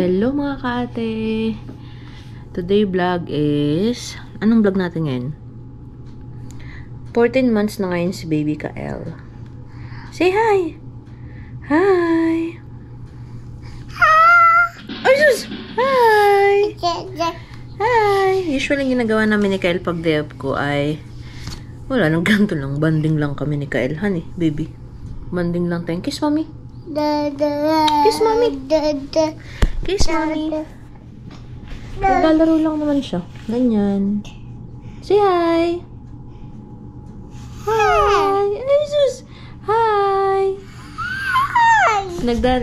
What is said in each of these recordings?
Hello mga kaate! Today vlog is... Anong vlog natin ngayon? 14 months na ngayon si baby Kael. Say hi! Hi! Ay sus! Hi! Hi! Usually ginagawa namin ni Kael pag day off ko ay... Wala, nang ganito lang. Banding lang kami ni Kael. Honey, baby. Banding lang tayo. Kiss mommy. Kiss mommy. Kiss mommy. Naglalaro lang naman siya. Ganyan. Say hi. Hi. Ay, sus. Hi.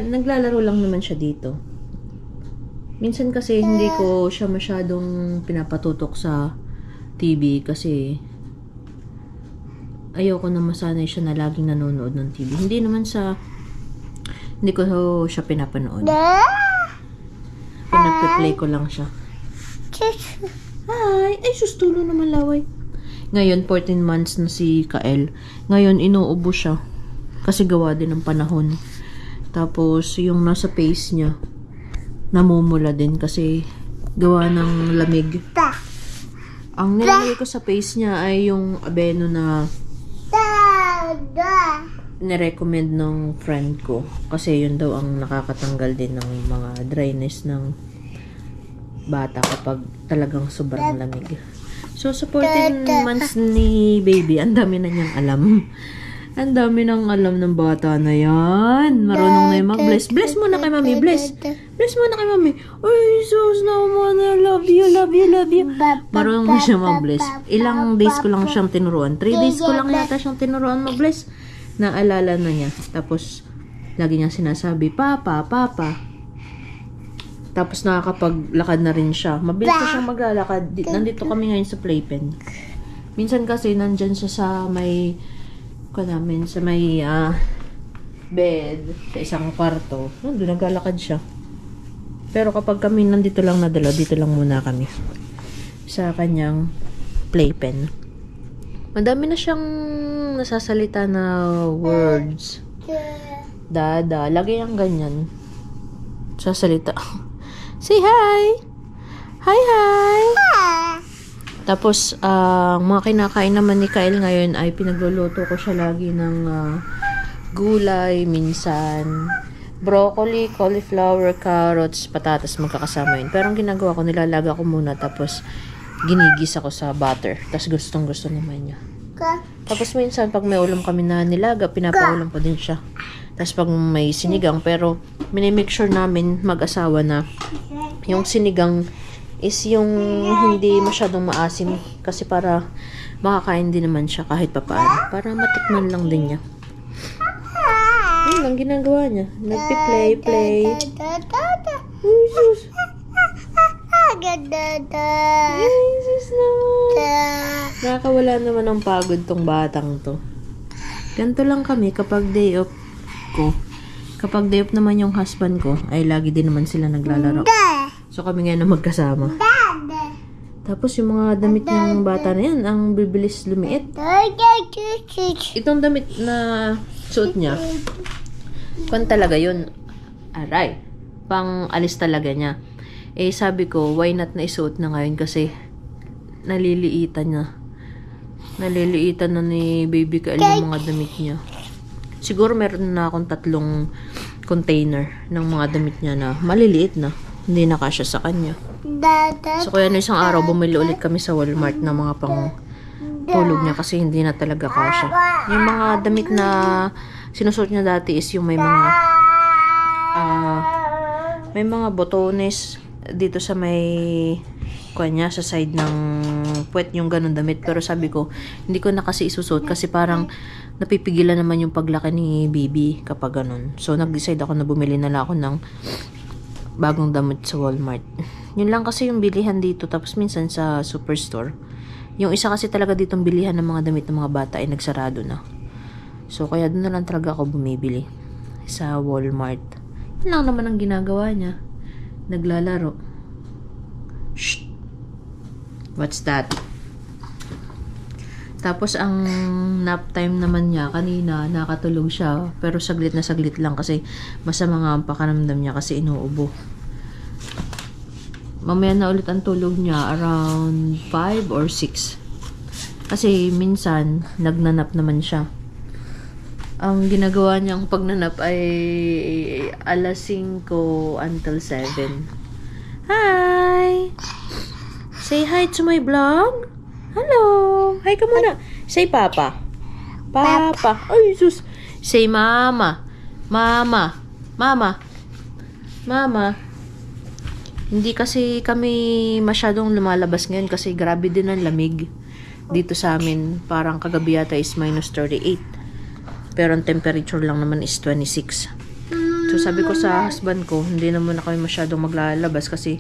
Naglalaro lang naman siya dito. Minsan kasi hindi ko siya masyadong pinapatutok sa TV kasi ayoko na masanay siya na laging nanonood ng TV. Hindi ko siya pinapanood. Pinagpe-play ko lang siya. Hi! Ay, sustulo naman laway. Ngayon, 14 months na si Kael. Ngayon, inuubo siya. Kasi gawa din ng panahon. Tapos, yung nasa face niya, namumula din kasi gawa ng lamig. Ang nilagay ko sa face niya ay yung Abeno na nirecommend ng friend ko. Kasi yun daw ang nakakatanggal din ng mga dryness ng bata kapag talagang sobrang lamig. So, sa 14 months ni baby, ang dami na niyang alam. Ang dami nang alam ng bata na yan. Marunong na yung mag-bless. Bless muna kay mami. Bless. Bless muna kay mami. Ay, sus naman. I love you, love you, love you. Marunong na siya mag-bless. Ilang days ko lang siyang tinuruan. 3 days ko lang yata siyang tinuruan mag-bless. Naalala na niya. Tapos, lagi niya sinasabi, Papa, Papa. Tapos, nakakapaglakad na rin siya. Mabilis na siyang maglalakad. Nandito kami ngayon sa playpen. Minsan kasi, nandyan siya sa may bed, sa isang kwarto. Doon naglalakad siya. Pero kapag kami nandito lang nadala, dito lang muna kami. Sa kanyang playpen. Madami na siyang nasasalita na words. Dada. Lagi yung ganyan. Sasalita. Say hi! Hi, hi! Tapos, mga kinakain naman ni Kael ngayon ay pinagluluto ko siya lagi ng gulay, minsan broccoli, cauliflower, carrots, patatas, magkakasama yun. Pero ang ginagawa ko, nilalaga ko muna tapos ginigisa ko sa butter. Tapos gustong-gusto naman niya. Tapos minsan, pag may ulam kami na nilaga, pinapaulam ko din siya. Tapos pag may sinigang, pero minimake sure namin mag-asawa na yung sinigang is yung hindi masyadong maasim. Kasi para makakain din naman siya kahit papaano. Para matikman lang din niya. Yun ang ginagawa niya. Nagpi-play. Jesus. Jesus naman. Nakakawala naman ng pagod tong batang to. Ganito lang kami kapag day off ko. Kapag day off naman yung husband ko, ay lagi din naman sila naglalaro. So kami ngayon na magkasama. Tapos yung mga damit ng bata na yan, ang bibilis lumiit. Itong damit na suot niya, kung talaga yun, aray, pang alis talaga niya. Eh sabi ko, why not na isuot na ngayon kasi naliliitan na. Naliliitan na ni baby Kael yung mga damit niya. Siguro meron na akong 3 container ng mga damit niya na maliliit na. Hindi na kasya sa kanya. So kaya na isang araw bumili ulit kami sa Walmart ng mga pang tulog niya kasi hindi na talaga kasya. Yung mga damit na sinusuot niya dati is yung may mga botones dito sa may kanya sa side ng puwet yung ganun damit. Pero sabi ko, hindi ko na kasi isusuot kasi parang napipigilan naman yung paglaki ni baby kapag ganun. So nag-decide ako na bumili na lang ako ng bagong damit sa Walmart. Yun lang kasi yung bilihan dito. Tapos minsan sa superstore. Yung isa kasi talaga ditong bilihan ng mga damit ng mga bata ay nagsarado na. So kaya doon na lang talaga ako bumibili. Sa Walmart. Yun lang naman ang ginagawa niya. Naglalaro. Shh! What's that? Tapos, ang nap time naman niya, kanina, nakatulog siya. Pero saglit na saglit lang kasi masama nga ang pakiramdam niya kasi inuubo. mamaya na ulit ang tulog niya around 5 or 6. Kasi minsan, nagnanap naman siya. Ang ginagawa niyang pagnanap ay alas 5 until 7. Hi! Say hi to my vlog. Hello! Hi ka muna. Say Papa. Papa. Ay, sus. Say Mama. Mama. Mama. Mama. Hindi kasi kami masyadong lumalabas ngayon kasi grabe din ang lamig dito sa amin. Parang kagabi yata is minus 38. Pero ang temperature lang naman is 26. So sabi ko sa husband ko, hindi naman na kami masyadong maglalabas kasi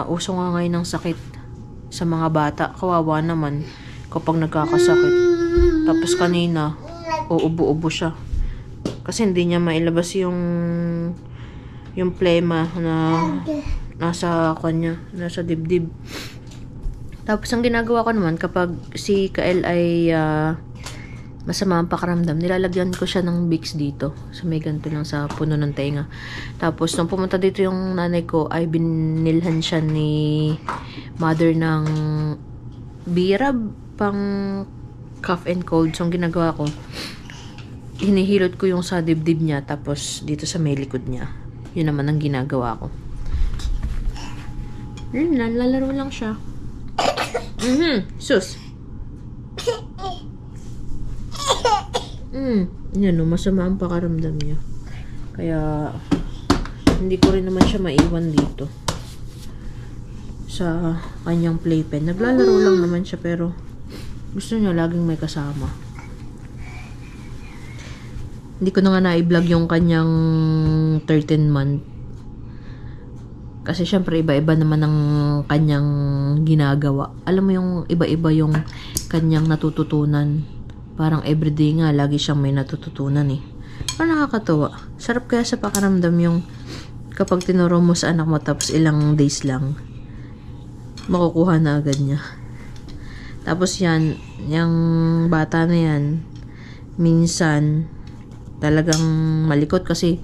uso nga ngayon ng sakit sa mga bata. Kawawa naman kapag nagkakasakit. Tapos kanina, uubo-ubo siya. Kasi hindi niya mailabas yung plema na nasa kanya, nasa dibdib. Tapos ang ginagawa ko naman kapag si Kael ay masama ang pakaramdam, nilalagyan ko siya ng Vicks dito. So may ganito lang sa puno ng tenga. Tapos nung pumunta dito yung nanay ko, ay binilhan siya ni mother ng birab pang cough and cold. So ang ginagawa ko, hinihilot ko yung sa dibdib niya, tapos dito sa may likod niya. Yun naman ang ginagawa ko. Lalaro lang siya. Sus. Yan o, masama ang pakaramdam niya. Kaya, hindi ko rin naman siya maiwan dito. Sa kanyang playpen. Naglalaro lang naman siya, pero gusto niya laging may kasama. Hindi ko na nga na-vlog yung kanyang 13 month. Kasi syempre iba-iba naman ang kanyang ginagawa. Alam mo yung iba-iba yung kanyang natututunan. Parang everyday nga, lagi siyang may natututunan eh. Parang nakakatuwa. Sarap kaya sa pakaramdam yung kapag tinuro mo sa anak mo tapos ilang days lang, makukuha na agad niya. Tapos yan, yung bata na yan, minsan, talagang malikot kasi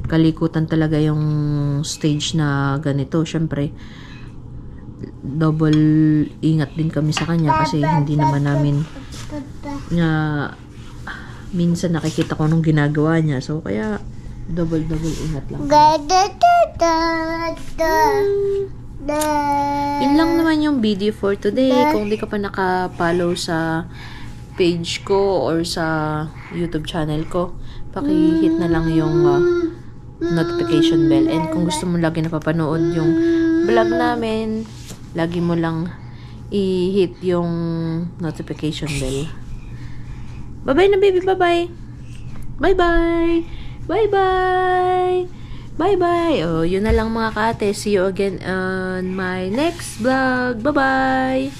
kalikutan talaga yung stage na ganito. Syempre, double ingat din kami sa kanya kasi hindi naman namin na minsan nakikita ko nung ginagawa niya. So, kaya double ingat lang. Yun lang naman yung video for today. Kung di ka pa naka-follow sa page ko or sa YouTube channel ko, paki-hit na lang yung notification bell. And kung gusto mo lagi napapanood yung vlog namin, lagi mo lang i-hit yung notification bell. Bye-bye na baby, bye-bye. Bye-bye. Bye-bye. Bye-bye. Oh, yun na lang mga kaate. See you again on my next vlog. Bye-bye.